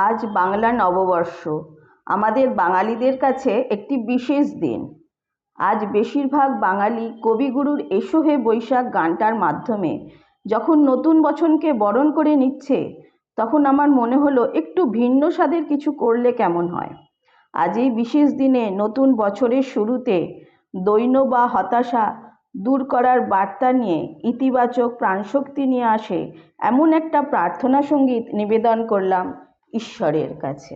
আজ বাংলা নববর্ষ। আমাদের বাঙালিদের কাছে একটি বিশেষ দিন। আজ বেশিরভাগ বাঙালি কবিগুরুর এসো হে বৈশাখ গানটার মাধ্যমে যখন নতুন বছরকে বরণ করে নিচ্ছে, তখন আমার মনে হলো একটু ভিন্ন স্বাদের কিছু করলে কেমন হয়। আজ এই বিশেষ দিনে নতুন বছরের শুরুতে দৈন্য বা হতাশা দূর করার বার্তা নিয়ে ইতিবাচক প্রাণশক্তি নিয়ে আসে এমন একটা প্রার্থনা সঙ্গীত নিবেদন করলাম ঈশ্বরের কাছে।